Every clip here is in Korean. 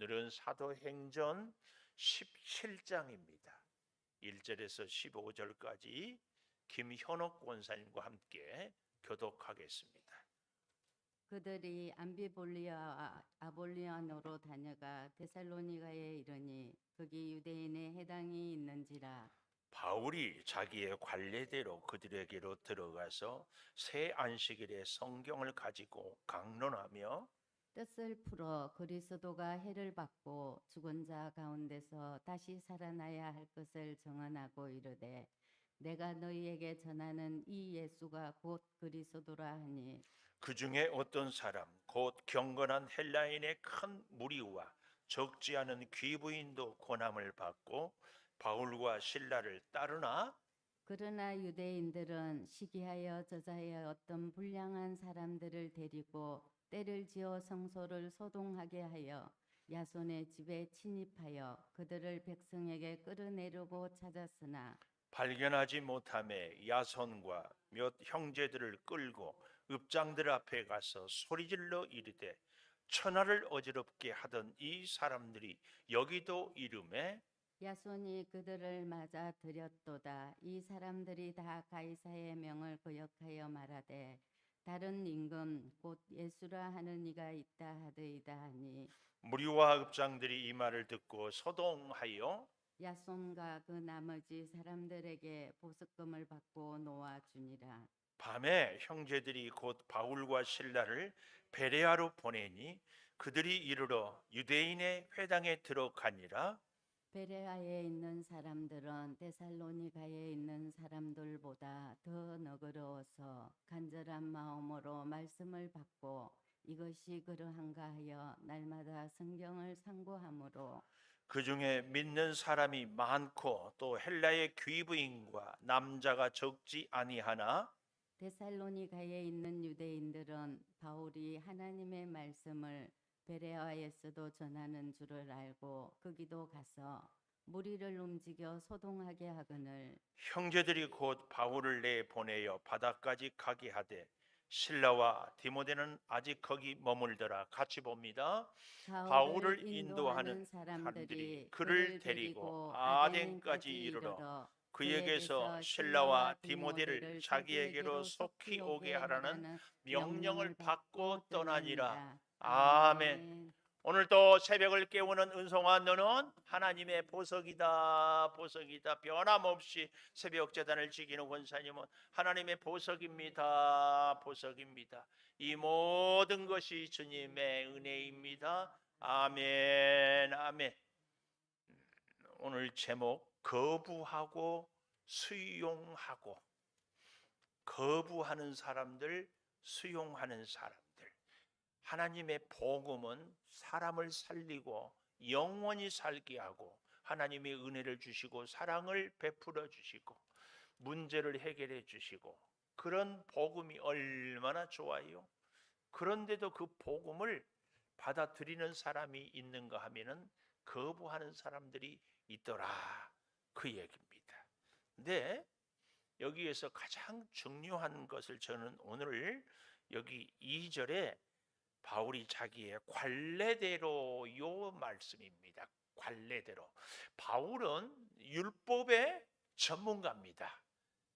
오늘은 사도행전 17장입니다. 1절에서 15절까지 김현옥 권사님과 함께 교독하겠습니다. 그들이 암비볼리아와 아볼리아노로 다녀가 데살로니가에 이르니 거기 유대인의 해당이 있는지라. 바울이 자기의 관례대로 그들에게로 들어가서 새 안식일에 성경을 가지고 강론하며 뜻을 풀어 그리스도가 해를 받고 죽은 자 가운데서 다시 살아나야 할 것을 정언하고 이르되 내가 너희에게 전하는 이 예수가 곧 그리스도라 하니 그 중에 어떤 사람 곧 경건한 헬라인의 큰 무리와 적지 않은 귀부인도 고난을 받고 바울과 실라를 따르나 그러나 유대인들은 시기하여 저자의 어떤 불량한 사람들을 데리고 때를 지어 성소를 소동하게 하여 야손의 집에 침입하여 그들을 백성에게 끌어내려고 찾았으나 발견하지 못함에 야손과 몇 형제들을 끌고 읍장들 앞에 가서 소리질러 이르되 천하를 어지럽게 하던 이 사람들이 여기도 이름에 야손이 그들을 맞아 들였도다. 이 사람들이 다 가이사의 명을 거역하여 말하되 다른 임금 곧 예수라 하는 이가 있다 하더이다 하니 무리와 읍장들이 이 말을 듣고 소동하여 야손과 그 나머지 사람들에게 보석금을 받고 놓아주니라. 밤에 형제들이 곧 바울과 실라를 베레아로 보내니 그들이 이르러 유대인의 회당에 들어가니라. 베레아에 있는 사람들은 데살로니가에 있는 사람들보다 더 너그러워서 간절한 마음으로 말씀을 받고 이것이 그러한가 하여 날마다 성경을 상고하므로 그 중에 믿는 사람이 많고 또 헬라의 귀부인과 남자가 적지 아니하나 데살로니가에 있는 유대인들은 바울이 하나님의 말씀을 베레아에서도 전하는 줄을 알고 거기도 가서 무리를 움직여 소동하게 하거늘 형제들이 곧 바울을 내보내어 바다까지 가게 하되 실라와 디모데는 아직 거기 머물더라. 같이 봅니다. 바울을 인도하는 사람들이 그를 데리고 아덴까지 이르러 그에게서 실라와 디모데를 자기에게로 속히 오게 하라는 명령을 받고 떠나니라. 아멘. 오늘 또 새벽을 깨우는 은송아 너는 하나님의 보석이다. 보석이다. 변함없이 새벽 제단을 지키는 권사님은 하나님의 보석입니다. 보석입니다. 이 모든 것이 주님의 은혜입니다. 아멘. 아멘. 오늘 제목 거부하고 수용하고 거부하는 사람들 수용하는 사람들 하나님의 복음은 사람을 살리고 영원히 살게 하고 하나님의 은혜를 주시고 사랑을 베풀어 주시고 문제를 해결해 주시고 그런 복음이 얼마나 좋아요. 그런데도 그 복음을 받아들이는 사람이 있는가 하면은 거부하는 사람들이 있더라 그 얘기입니다. 근데 여기에서 가장 중요한 것을 저는 오늘 여기 2절에 바울이 자기의 관례대로 요 말씀입니다. 관례대로. 바울은 율법의 전문가입니다.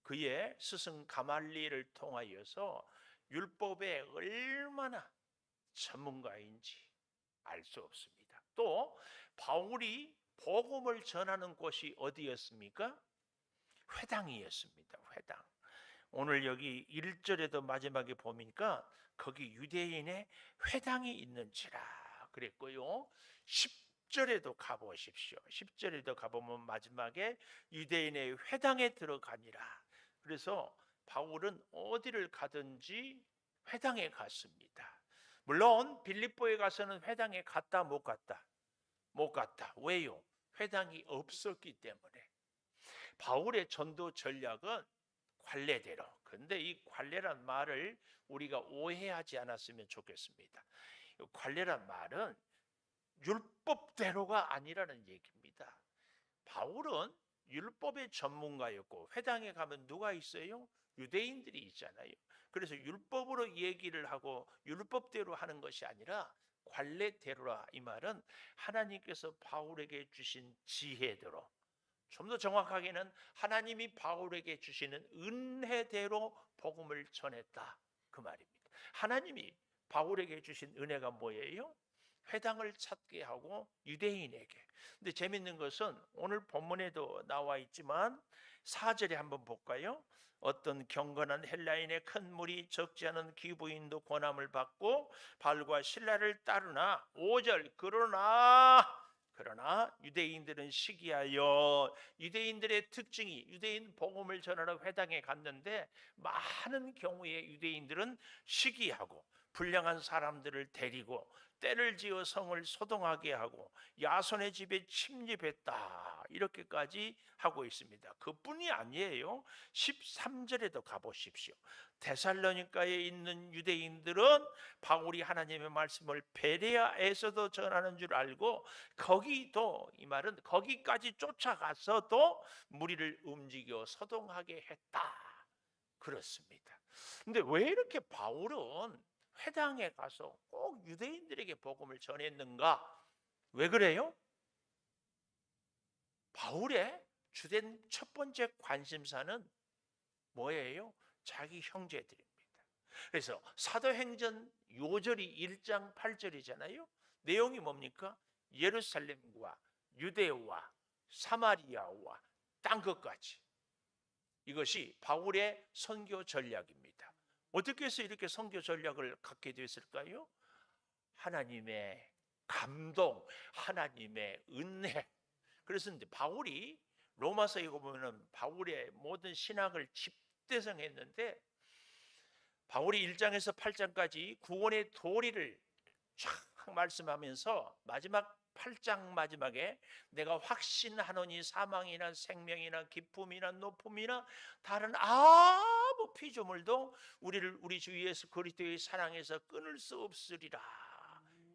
그의 스승 가말리엘을 통하여서 율법에 얼마나 전문가인지 알 수 없습니다. 또 바울이 복음을 전하는 곳이 어디였습니까? 회당이었습니다. 회당. 오늘 여기 1절에도 마지막에 보니까 거기 유대인의 회당이 있는지라 그랬고요. 10절에도 가보십시오. 10절에도 가보면 마지막에 유대인의 회당에 들어가니라. 그래서 바울은 어디를 가든지 회당에 갔습니다. 물론 빌립보에 가서는 회당에 갔다 못 갔다? 못 갔다. 왜요? 회당이 없었기 때문에. 바울의 전도 전략은 관례대로. 근데 이 관례란 말을 우리가 오해하지 않았으면 좋겠습니다. 관례란 말은 율법대로가 아니라는 얘기입니다. 바울은 율법의 전문가였고 회당에 가면 누가 있어요? 유대인들이 있잖아요. 그래서 율법으로 얘기를 하고 율법대로 하는 것이 아니라 관례대로라. 이 말은 하나님께서 바울에게 주신 지혜대로, 좀 더 정확하게는 하나님이 바울에게 주시는 은혜대로 복음을 전했다, 그 말입니다. 하나님이 바울에게 주신 은혜가 뭐예요? 회당을 찾게 하고 유대인에게. 근데 재밌는 것은 오늘 본문에도 나와 있지만 4절에 한번 볼까요? 어떤 경건한 헬라인의 큰 무리 적지 않은 귀부인도 권함을 받고 바울과 실라를 따르나, 5절, 그러나 유대인들은 시기하여, 유대인들의 특징이, 유대인 복음을 전하러 회당에 갔는데 많은 경우에 유대인들은 시기하고 불량한 사람들을 데리고 때를 지어 성을 소동하게 하고 야손의 집에 침입했다, 이렇게까지 하고 있습니다. 그뿐이 아니에요. 13절에도 가보십시오. 데살로니가에 있는 유대인들은 바울이 하나님의 말씀을 베레아에서도 전하는 줄 알고 거기도, 이 말은 거기까지 쫓아가서도 무리를 움직여 소동하게 했다, 그렇습니다. 근데 왜 이렇게 바울은 회당에 가서 꼭 유대인들에게 복음을 전했는가? 왜 그래요? 바울의 주된 첫 번째 관심사는 뭐예요? 자기 형제들입니다. 그래서 사도행전 요절이 1장 8절이잖아요. 내용이 뭡니까? 예루살렘과 유대와 사마리아와 땅 끝까지. 이것이 바울의 선교 전략입니다. 어떻게 해서 이렇게 선교 전략을 갖게 됐을까요? 하나님의 감동, 하나님의 은혜. 그래서 이제 바울이 로마서에 보면은 바울의 모든 신학을 집대성했는데, 바울이 1장에서 8장까지 구원의 도리를 쫙 말씀하면서 마지막 8장 마지막에 내가 확신하노니 사망이나 생명이나 기쁨이나 높음이나 다른 아무 피조물도 우리를 우리 주 예수 그리스도의 사랑에서 끊을 수 없으리라,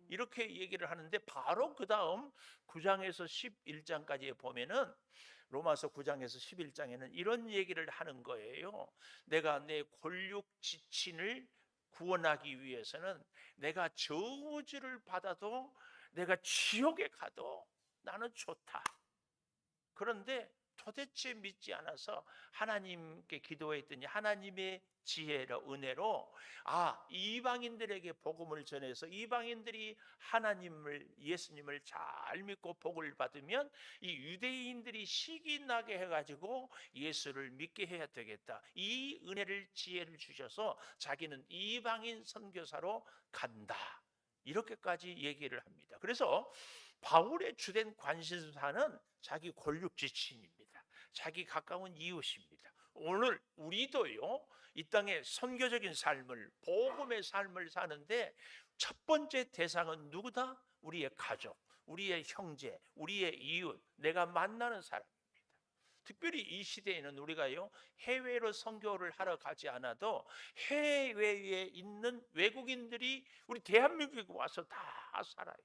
이렇게 얘기를 하는데, 바로 그 다음 9장에서 11장까지에 보면은, 로마서 9장에서 11장에는 이런 얘기를 하는 거예요. 내가 내 골육 지친을 구원하기 위해서는 내가 저주를 받아도, 내가 지옥에 가도 나는 좋다. 그런데 도대체 믿지 않아서 하나님께 기도했더니 하나님의 지혜로, 은혜로, 이방인들에게 복음을 전해서 이방인들이 하나님을, 예수님을 잘 믿고 복을 받으면 이 유대인들이 시기 나게 해가지고 예수를 믿게 해야 되겠다, 이 은혜를, 지혜를 주셔서 자기는 이방인 선교사로 간다, 이렇게까지 얘기를 합니다. 그래서 바울의 주된 관심사는 자기 골육지친입니다. 자기 가까운 이웃입니다. 오늘 우리도요, 이 땅에 선교적인 삶을, 복음의 삶을 사는데 첫 번째 대상은 누구다? 우리의 가족, 우리의 형제, 우리의 이웃, 내가 만나는 사람입니다. 특별히 이 시대에는 우리가요, 해외로 선교를 하러 가지 않아도 해외에 있는 외국인들이 우리 대한민국에 와서 다 살아요.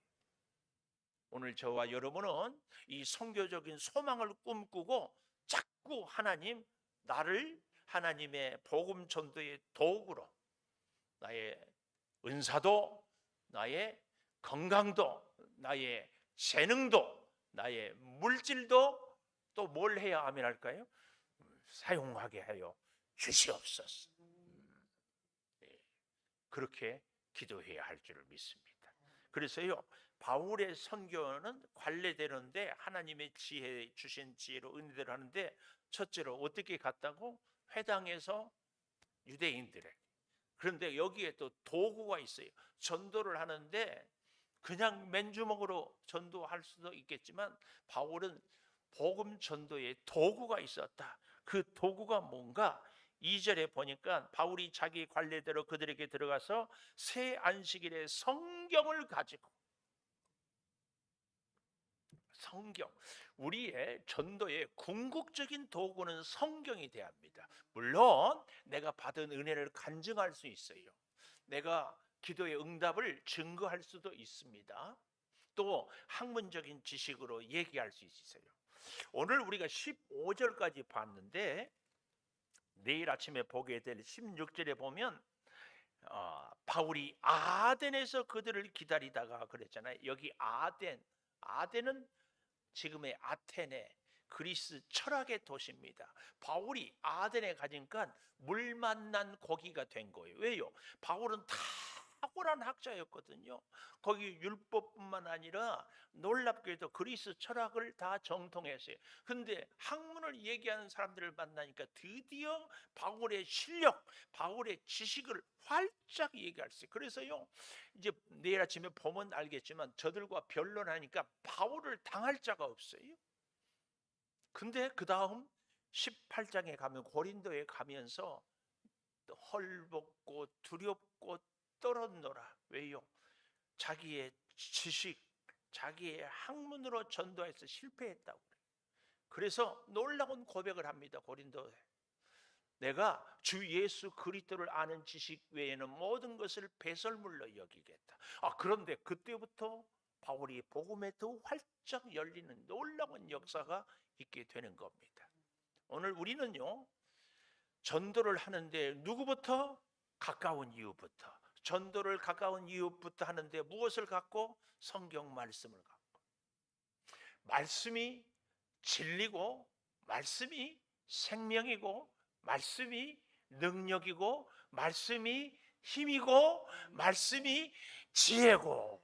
오늘 저와 여러분은 이 선교적인 소망을 꿈꾸고 자꾸 하나님, 나를 하나님의 복음 전도의 도구로, 나의 은사도, 나의 건강도, 나의 재능도, 나의 물질도 또 뭘 해야 아멘 할까요? 사용하게 하여 주시옵소서. 그렇게 기도해야 할 줄을 믿습니다. 그래서요, 바울의 선교는 관례대로인데 하나님의 지혜, 주신 지혜로 은혜대로 하는데, 첫째로 어떻게 갔다고? 회당에서 유대인들에게. 그런데 여기에 또 도구가 있어요. 전도를 하는데 그냥 맨주먹으로 전도할 수도 있겠지만 바울은 복음 전도에 도구가 있었다. 그 도구가 뭔가? 2절에 보니까 바울이 자기 관례대로 그들에게 들어가서 새 안식일에 성경을 가지고, 성경, 우리의 전도의 궁극적인 도구는 성경이 돼야 합니다. 물론 내가 받은 은혜를 간증할 수 있어요. 내가 기도의 응답을 증거할 수도 있습니다. 또 학문적인 지식으로 얘기할 수 있어요. 오늘 우리가 15절까지 봤는데 내일 아침에 보게 될 16절에 보면 바울이 아덴에서 그들을 기다리다가 그랬잖아요. 여기 아덴은 지금의 아테네, 그리스 철학의 도시입니다. 바울이 아덴에 가니까 물 만난 고기가 된 거예요. 왜요? 바울은 탁월한 학자였거든요. 거기 율법뿐만 아니라 놀랍게도 그리스 철학을 다 정통했어요. 근데 학문을 얘기하는 사람들을 만나니까 드디어 바울의 실력, 바울의 지식을 활짝 얘기할 수 있어요. 그래서요, 이제 내일 아침에 보면 알겠지만 저들과 변론하니까 바울을 당할 자가 없어요. 근데 그 다음 18장에 가면, 고린도에 가면서 헐벗고 두렵고 떨었노라. 왜요? 자기의 지식, 자기의 학문으로 전도해서 실패했다고. 그래서 놀라운 고백을 합니다. 고린도에. 내가 주 예수 그리스도를 아는 지식 외에는 모든 것을 배설물로 여기겠다. 그런데 그때부터 바울이 복음에 더 활짝 열리는 놀라운 역사가 있게 되는 겁니다. 오늘 우리는요, 전도를 하는데 누구부터? 가까운 이웃부터. 전도를 가까운 이웃부터 하는데 무엇을 갖고? 성경 말씀을 갖고. 말씀이 진리고, 말씀이 생명이고, 말씀이 능력이고, 말씀이 힘이고, 말씀이 지혜고.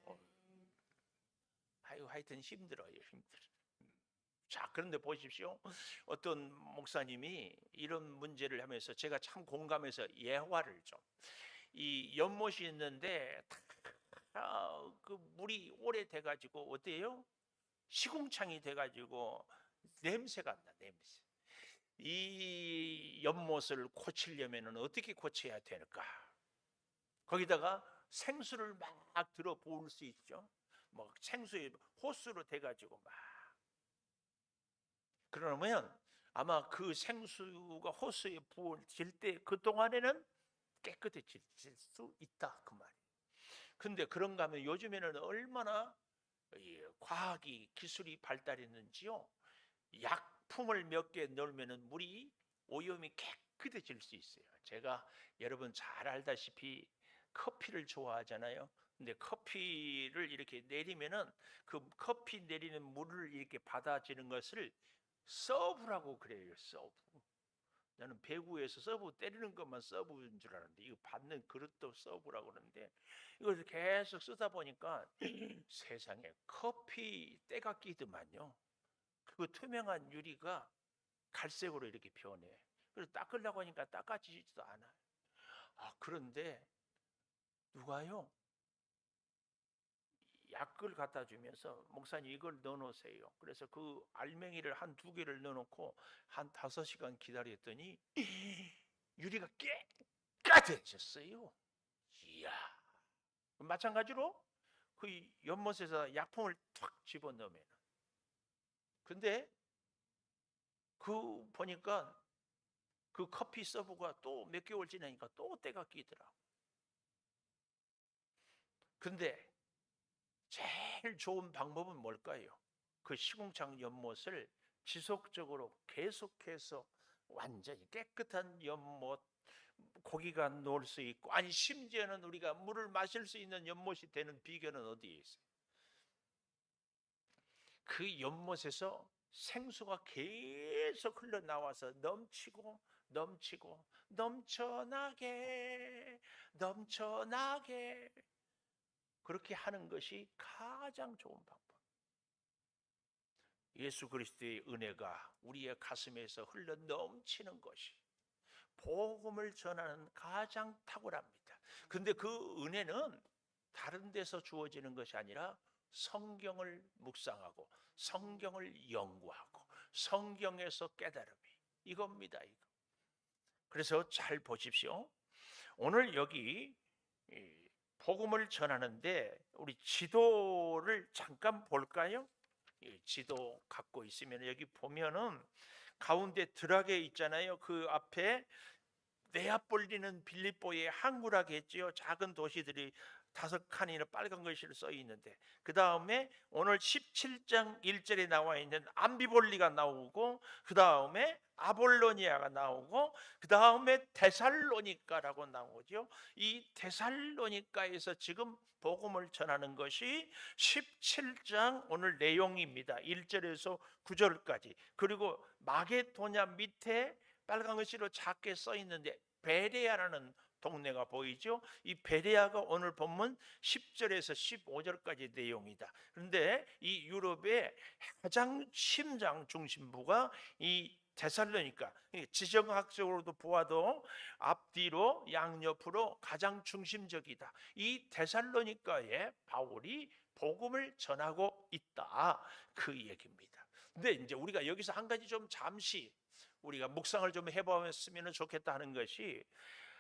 하여튼 힘들어요. 자, 그런데 보십시오. 어떤 목사님이 이런 문제를 하면서 제가 참 공감해서 예화를 좀. 이 연못이 있는데 그 물이 오래돼가지고 어때요? 시궁창이 돼가지고 냄새가 난다. 냄새. 이 연못을 고치려면 어떻게 고쳐야 될까? 거기다가 생수를 막 들어 부을 수 있죠. 뭐 생수에 호수로 돼가지고 막. 그러면 아마 그 생수가 호수에 부어질 때 그 동안에는 깨끗해질 수 있다 그 말이에요. 근데 그런가 하면 요즘에는 얼마나 과학이 기술이 발달했는지요. 약품을 몇 개 넣으면 물이 오염이 깨끗해질 수 있어요. 제가 여러분 잘 알다시피 커피를 좋아하잖아요. 근데 커피를 이렇게 내리면은 그 커피 내리는 물을 이렇게 받아지는 것을 서브라고 그래요. 서브. 나는 배구에서 서브 때리는 것만 서브인 줄 알았는데 이거 받는 그릇도 서브라고 그러는데 이걸 계속 쓰다 보니까 세상에 커피 때가 끼더만요. 그 투명한 유리가 갈색으로 이렇게 변해. 그래서 닦으려고 하니까 닦아지지도 않아요. 그런데 누가요? 약을 갖다 주면서 목사님 이걸 넣어놓으세요. 그래서 그 알맹이를 한 2개를 넣어놓고 한 5시간 기다렸더니 유리가 깨끗해졌어요. 이야. 마찬가지로 그 연못에서 약품을 탁 집어넣으면, 근데 그 보니까 그 커피 서브가 또 몇 개월 지나니까 또 때가 끼더라고. 근데 제일 좋은 방법은 뭘까요? 그 시궁창 연못을 지속적으로 계속해서 완전히 깨끗한 연못, 고기가 놀 수 있고, 아니 심지어는 우리가 물을 마실 수 있는 연못이 되는 비결은 어디에 있어요? 그 연못에서 생수가 계속 흘러나와서 넘치고 넘치고 넘쳐나게 그렇게 하는 것이 가장 좋은 방법. 예수 그리스도의 은혜가 우리의 가슴에서 흘러 넘치는 것이 복음을 전하는 가장 탁월합니다. 근데 그 은혜는 다른 데서 주어지는 것이 아니라 성경을 묵상하고 성경을 연구하고 성경에서 깨달음이 이겁니다. 이거. 그래서 잘 보십시오. 오늘 여기 복음을 전하는데 우리 지도를 잠깐 볼까요? 지도 갖고 있으면 여기 보면은 가운데 드락에 있잖아요. 그 앞에 네아폴리는 빌립보의 항구라고 했지요. 작은 도시들이 5칸이나 빨간 글씨로 써 있는데, 그 다음에 오늘 17장 1절에 나와 있는 암비볼리가 나오고, 그 다음에 아볼로니아가 나오고, 그 다음에 데살로니가라고 나오죠. 이 데살로니가에서 지금 복음을 전하는 것이 17장 오늘 내용입니다. 1절에서 9절까지. 그리고 마게도냐 밑에 빨간 글씨로 작게 써 있는데 베레아라는 동네가 보이죠. 이 베레아가 오늘 본문 10절에서 15절까지 내용이다. 그런데 이 유럽의 가장 심장 중심부가 이 데살로니가, 지정학적으로도 보아도 앞뒤로 양옆으로 가장 중심적이다. 이 데살로니가에 바울이 복음을 전하고 있다, 그 얘기입니다. 근데 이제 우리가 여기서 한 가지 좀 잠시 우리가 묵상을 좀 해보았으면 좋겠다 하는 것이,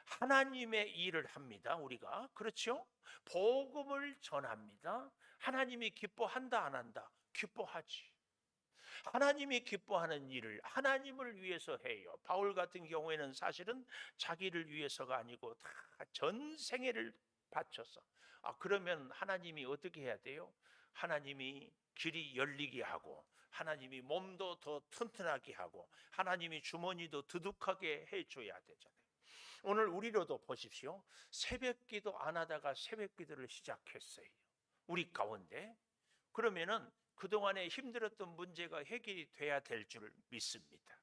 하나님의 일을 합니다. 우리가 그렇죠? 복음을 전합니다. 하나님이 기뻐한다 안 한다? 기뻐하지. 하나님이 기뻐하는 일을 하나님을 위해서 해요. 바울 같은 경우에는 사실은 자기를 위해서가 아니고 다 전 생애를 바쳐서. 그러면 하나님이 어떻게 해야 돼요? 하나님이 길이 열리게 하고, 하나님이 몸도 더 튼튼하게 하고, 하나님이 주머니도 두둑하게 해줘야 되잖아요. 오늘 우리로도 보십시오. 새벽기도 안 하다가 새벽기도를 시작했어요, 우리 가운데. 그러면은 그동안에 힘들었던 문제가 해결이 돼야 될 줄 믿습니다.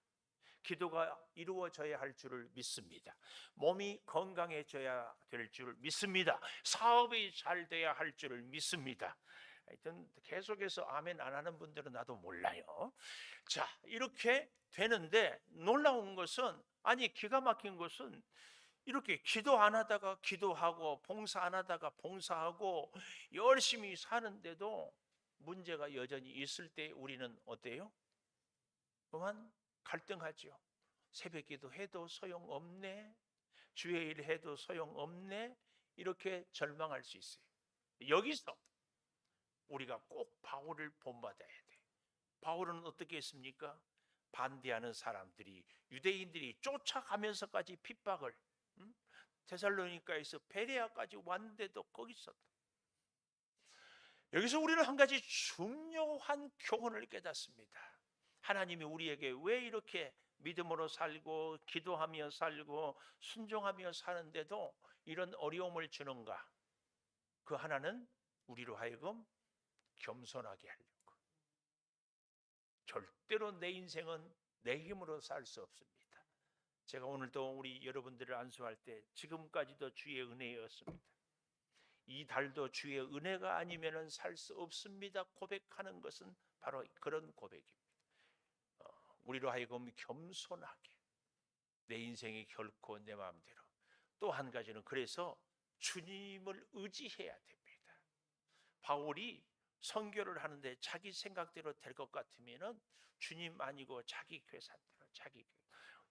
기도가 이루어져야 할 줄을 믿습니다. 몸이 건강해져야 될 줄 믿습니다. 사업이 잘 돼야 할 줄을 믿습니다. 하여튼 계속해서 아멘 안 하는 분들은 나도 몰라요. 자, 이렇게 되는데 놀라운 것은, 아니 기가 막힌 것은, 이렇게 기도 안 하다가 기도하고 봉사 안 하다가 봉사하고 열심히 사는데도 문제가 여전히 있을 때 우리는 어때요? 그만 갈등하죠. 새벽기도 해도 소용없네, 주일을 해도 소용없네, 이렇게 절망할 수 있어요. 여기서 우리가 꼭 바울을 본받아야 돼. 바울은 어떻게 했습니까? 반대하는 사람들이, 유대인들이 쫓아가면서까지 핍박을, 데살로니가에서 베레아까지 왔는데도 거기 있었다. 여기서 우리는 한 가지 중요한 교훈을 깨닫습니다. 하나님이 우리에게 왜 이렇게 믿음으로 살고 기도하며 살고 순종하며 사는데도 이런 어려움을 주는가? 그 하나는 우리로 하여금 겸손하게 하려고. 절대로 내 인생은 내 힘으로 살 수 없습니다. 제가 오늘도 우리 여러분들을 안수할 때 지금까지도 주의 은혜였습니다. 이 달도 주의 은혜가 아니면 살 수 없습니다 고백하는 것은 바로 그런 고백입니다. 우리로 하여금 겸손하게, 내 인생이 결코 내 마음대로. 또 한 가지는, 그래서 주님을 의지해야 됩니다. 바울이 선교를 하는데 자기 생각대로 될 것 같으면은 주님 아니고 자기 계산대로, 자기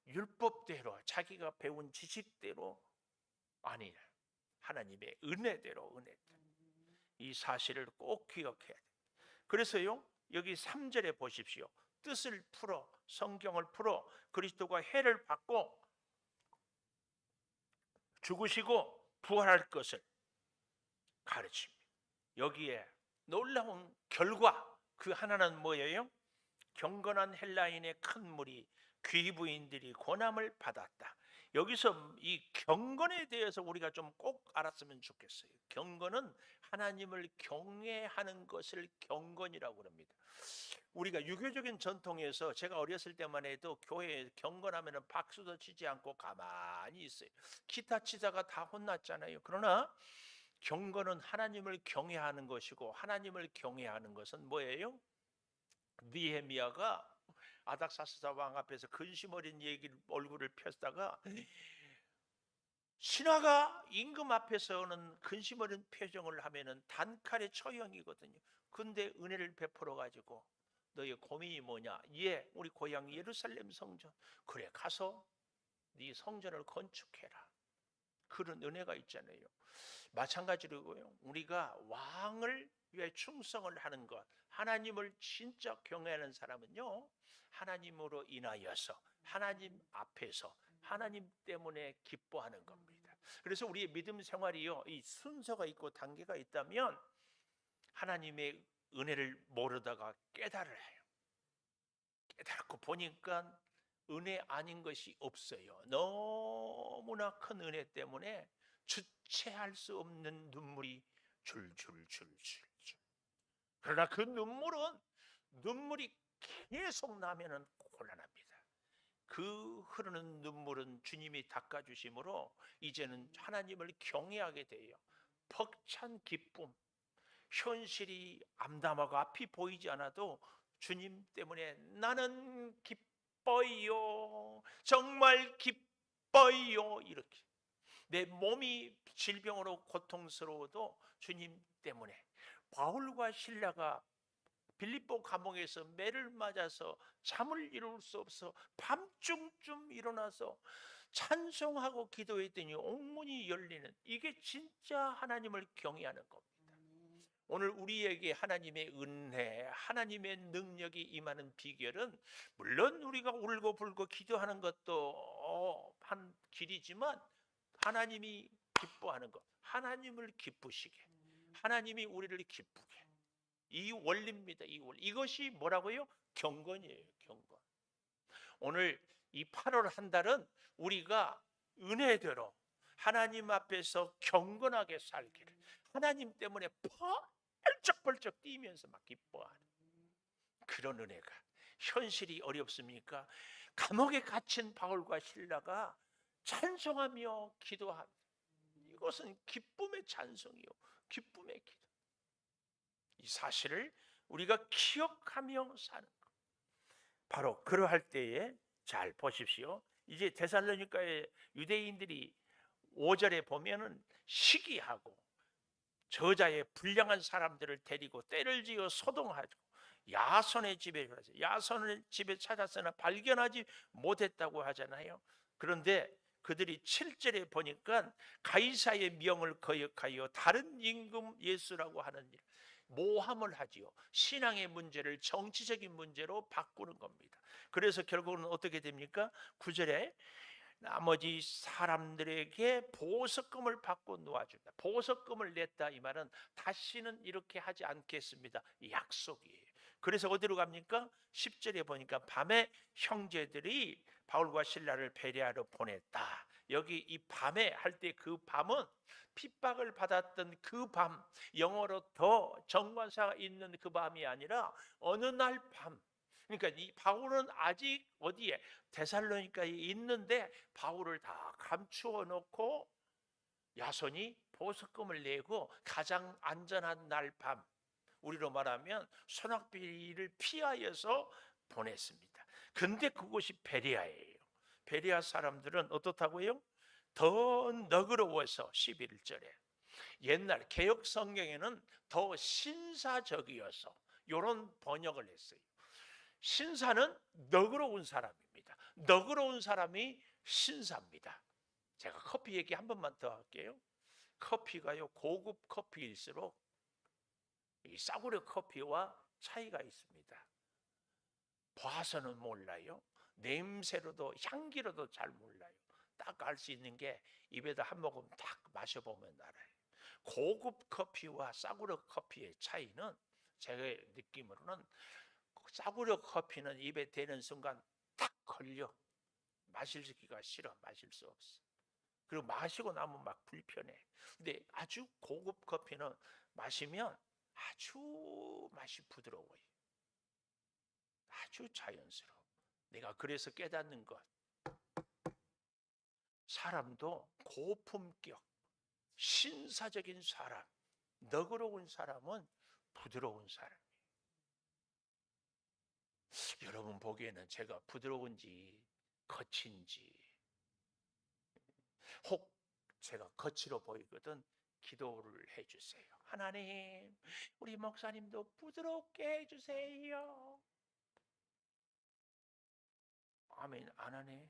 율법대로, 자기가 배운 지식대로 아니, 하나님의 은혜대로, 은혜대로. 이 사실을 꼭 기억해야 됩니다. 그래서요, 여기 3절에 보십시오. 뜻을 풀어, 성경을 풀어 그리스도가 해를 받고 죽으시고 부활할 것을 가르칩니다. 여기에 놀라운 결과, 그 하나는 뭐예요? 경건한 헬라인의 큰 무리 귀부인들이 고난을 받았다. 여기서 이 경건에 대해서 우리가 좀 꼭 알았으면 좋겠어요. 경건은 하나님을 경외하는 것을 경건이라고 합니다. 우리가 유교적인 전통에서, 제가 어렸을 때만 해도 교회에 경건하면 박수도 치지 않고 가만히 있어요. 기타 치다가 다 혼났잖아요. 그러나 경건은 하나님을 경외하는 것이고, 하나님을 경외하는 것은 뭐예요? 느헤미야가 아닥사스다 왕 앞에서 근심 어린 얼굴을 폈다가, 신하가 임금 앞에서는 근심 어린 표정을 하면은 단칼의 처형이거든요. 근데 은혜를 베풀어 가지고, 너의 고민이 뭐냐? 예, 우리 고향 예루살렘 성전. 그래, 가서 네 성전을 건축해라. 그런 은혜가 있잖아요. 마찬가지로요, 우리가 왕을 위해 충성을 하는 것, 하나님을 진짜 경외하는 사람은요, 하나님으로 인하여서, 하나님 앞에서, 하나님 때문에 기뻐하는 겁니다. 그래서 우리의 믿음 생활이요, 이 순서가 있고 단계가 있다면 하나님의 은혜를 모르다가 깨달아요. 깨닫고 보니까 은혜 아닌 것이 없어요. 너무나 큰 은혜 때문에 주체할 수 없는 눈물이 줄줄줄줄줄. 그러나 그 눈물이 계속 나면은 곤란합니다. 그 흐르는 눈물은 주님이 닦아주심으로 이제는 하나님을 경외하게 돼요. 벅찬 기쁨, 현실이 암담하고 앞이 보이지 않아도 주님 때문에 나는 기뻐요. 정말 기뻐요. 이렇게 내 몸이 질병으로 고통스러워도 주님 때문에. 바울과 실라가 빌립보 감옥에서 매를 맞아서 잠을 이룰 수 없어 밤중쯤 일어나서 찬송하고 기도했더니 옥문이 열리는, 이게 진짜 하나님을 경외하는 겁니다. 오늘 우리에게 하나님의 은혜, 하나님의 능력이 임하는 비결은 물론 우리가 울고불고 기도하는 것도 한 길이지만 하나님이 기뻐하는 것, 하나님을 기쁘시게, 하나님이 우리를 기쁘게, 이 원리입니다. 이 원리. 이것이 뭐라고요? 경건이에요. 경건. 오늘 이 8월 한 달은 우리가 은혜대로 하나님 앞에서 경건하게 살기를, 하나님 때문에 펄쩍펄쩍 뛰면서 막 기뻐하는 그런 은혜가. 현실이 어렵습니까? 감옥에 갇힌 바울과 실라가 찬송하며 기도합니다. 이것은 기쁨의 찬송이요, 기쁨의 기도. 이 사실을 우리가 기억하며 사는 것. 바로 그러할 때에 잘 보십시오. 이제 데살로니가의 유대인들이 5절에 보면은 시기하고 저자의 불량한 사람들을 데리고 때를 지어 소동하고 야손의 집에 가서 야손의 집에 찾았으나 발견하지 못했다고 하잖아요. 그런데 그들이 7절에 보니까 가이사의 명을 거역하여 다른 임금 예수라고 하는 일, 모함을 하지요. 신앙의 문제를 정치적인 문제로 바꾸는 겁니다. 그래서 결국은 어떻게 됩니까? 9절에 나머지 사람들에게 보석금을 받고 놓아준다. 보석금을 냈다, 이 말은 다시는 이렇게 하지 않겠습니다, 약속이에요. 그래서 어디로 갑니까? 10절에 보니까 밤에 형제들이 바울과 실라를 베레아로 보냈다. 여기 이 밤에 할 때 그 밤은 핍박을 받았던 그 밤, 영어로 더 정관사가 있는 그 밤이 아니라 어느 날 밤. 그러니까 이 바울은 아직 어디에? 데살로니가에 있는데 바울을 다 감추어 놓고 야손이 보석금을 내고 가장 안전한 날 밤, 우리로 말하면 소낙비를 피하여서 보냈습니다. 근데 그곳이 베레아예요. 베레아 사람들은 어떻다고요? 더 너그러워서 11절에 옛날 개역 성경에는 더 신사적이어서 이런 번역을 했어요. 신사는 너그러운 사람입니다. 너그러운 사람이 신사입니다. 제가 커피 얘기 한 번만 더 할게요. 커피가요, 고급 커피일수록 이 싸구려 커피와 차이가 있습니다. 봐서는 몰라요. 냄새로도 향기로도 잘 몰라요. 딱 알 수 있는 게 입에다 한 모금 딱 마셔보면 알아요. 고급 커피와 싸구려 커피의 차이는 제 느낌으로는 싸구려 커피는 입에 대는 순간 딱 걸려. 마시기가 싫어. 마실 수 없어. 그리고 마시고 나면 막 불편해. 근데 아주 고급 커피는 마시면 아주 맛이 부드러워요. 아주 자연스러워. 내가 그래서 깨닫는 것, 사람도 고품격 신사적인 사람, 너그러운 사람은 부드러운 사람이에요. 여러분 보기에는 제가 부드러운지 거친지, 혹 제가 거칠어 보이거든 기도를 해주세요. 하나님, 우리 목사님도 부드럽게 해주세요. 아멘. 안 하네.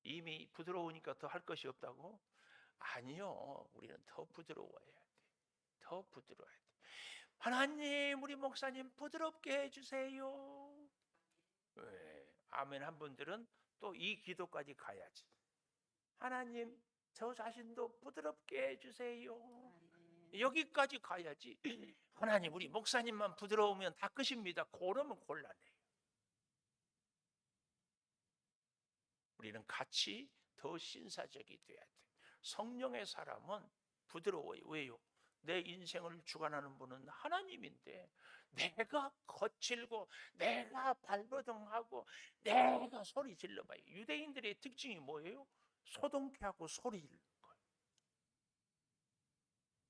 이미 부드러우니까 더 할 것이 없다고? 아니요. 우리는 더 부드러워야 돼. 더 부드러워야 돼. 하나님, 우리 목사님 부드럽게 해주세요. 왜? 아멘 한 분들은 또 이 기도까지 가야지. 하나님, 저 자신도 부드럽게 해주세요. 여기까지 가야지. 하나님, 우리 목사님만 부드러우면 다 끝입니다. 그러면 곤란해요. 우리는 같이 더 신사적이 돼야 돼. 성령의 사람은 부드러워요. 왜요? 내 인생을 주관하는 분은 하나님인데 내가 거칠고 내가 발버둥하고 내가 소리 질러봐요. 유대인들의 특징이 뭐예요? 소동케 하고 소리 지르는 거예요.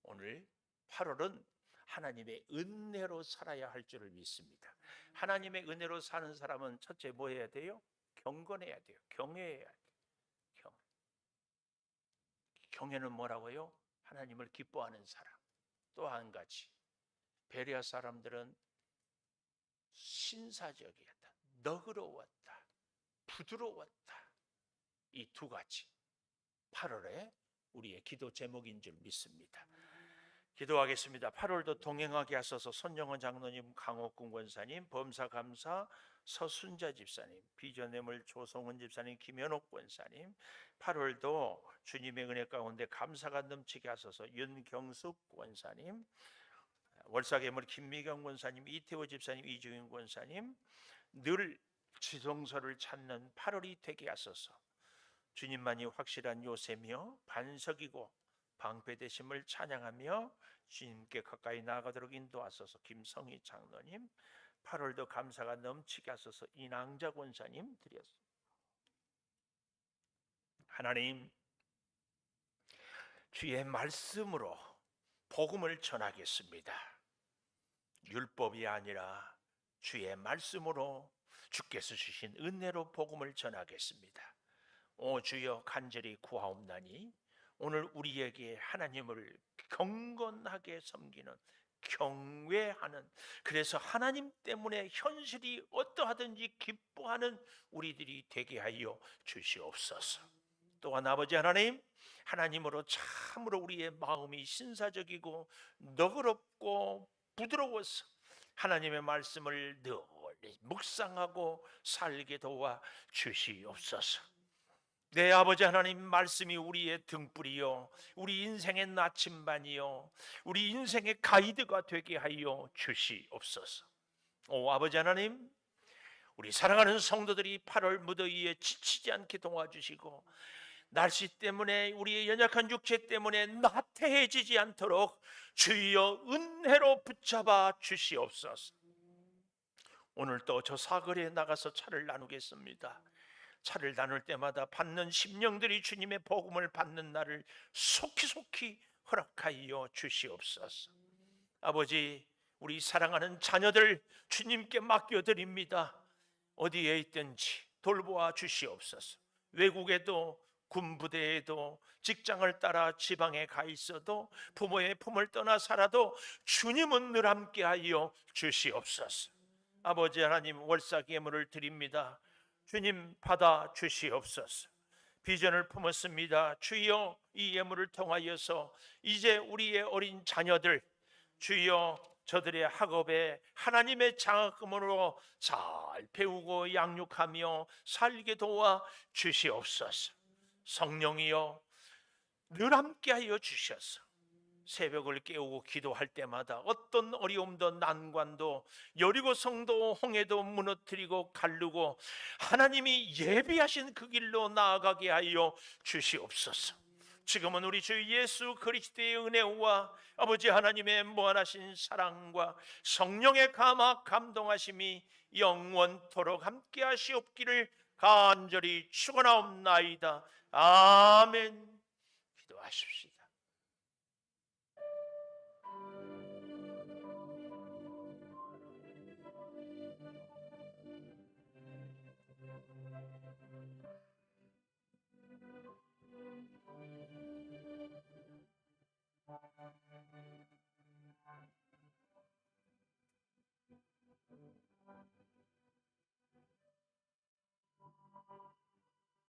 오늘 8월은 하나님의 은혜로 살아야 할 줄을 믿습니다. 하나님의 은혜로 사는 사람은 첫째 뭐 해야 돼요? 경건해야 돼요. 경외해야 돼요. 경외는 뭐라고요? 하나님을 기뻐하는 사람. 또 한 가지, 베레아 사람들은 신사적이었다, 너그러웠다, 부드러웠다. 이 두 가지 8월에 우리의 기도 제목인 줄 믿습니다. 기도하겠습니다. 8월도 동행하게 하소서. 손영원 장로님, 강옥군 권사님, 범사감사 서순자 집사님, 비전애물 조성은 집사님, 김현옥 권사님, 8월도 주님의 은혜 가운데 감사가 넘치게 하소서. 윤경숙 권사님, 월사괴물 김미경 권사님, 이태호 집사님, 이주인 권사님, 늘 지성소를 찾는 8월이 되게 하소서. 주님만이 확실한 요새며 반석이고 방패되심을 찬양하며 주님께 가까이 나아가도록 인도하소서. 김성희 장로님, 8월도 감사가 넘치게 하소서. 이낭자 권사님 드렸습니다. 하나님, 주의 말씀으로 복음을 전하겠습니다. 율법이 아니라 주의 말씀으로 주께서 주신 은혜로 복음을 전하겠습니다. 오 주여, 간절히 구하옵나니 오늘 우리에게 하나님을 경건하게 섬기는, 경외하는, 그래서 하나님 때문에 현실이 어떠하든지 기뻐하는 우리들이 되게 하여 주시옵소서. 또한 아버지 하나님, 하나님으로 참으로 우리의 마음이 신사적이고 너그럽고 부드러워서 하나님의 말씀을 늘 묵상하고 살게 도와 주시옵소서. 내 아버지 하나님, 말씀이 우리의 등불이요, 우리 인생의 나침반이요, 우리 인생의 가이드가 되게 하여 주시옵소서. 오 아버지 하나님, 우리 사랑하는 성도들이 8월 무더위에 지치지 않게 도와주시고 날씨 때문에 우리의 연약한 육체 때문에 나태해지지 않도록 주여 은혜로 붙잡아 주시옵소서. 오늘 또 저 사거리에 나가서 차를 나누겠습니다. 차를 나눌 때마다 받는 심령들이 주님의 복음을 받는 날을 속히 허락하여 주시옵소서. 아버지, 우리 사랑하는 자녀들 주님께 맡겨드립니다. 어디에 있든지 돌보아 주시옵소서. 외국에도 군부대에도 직장을 따라 지방에 가 있어도 부모의 품을 떠나 살아도 주님은 늘 함께하여 주시옵소서. 아버지 하나님, 월삭예물을 드립니다. 주님 받아 주시옵소서. 비전을 품었습니다. 주여, 이 예물을 통하여서 이제 우리의 어린 자녀들, 주여 저들의 학업에 하나님의 장학금으로 잘 배우고 양육하며 살게 도와 주시옵소서. 성령이여 늘 함께하여 주셔서 새벽을 깨우고 기도할 때마다 어떤 어려움도 난관도 여리고성도 홍해도 무너뜨리고 가르고 하나님이 예비하신 그 길로 나아가게 하여 주시옵소서. 지금은 우리 주 예수 그리스도의 은혜와 아버지 하나님의 무한하신 사랑과 성령의 감화 감동하심이 영원토록 함께 하시옵기를 간절히 축원하옵나이다. 아멘. 기도하십시다.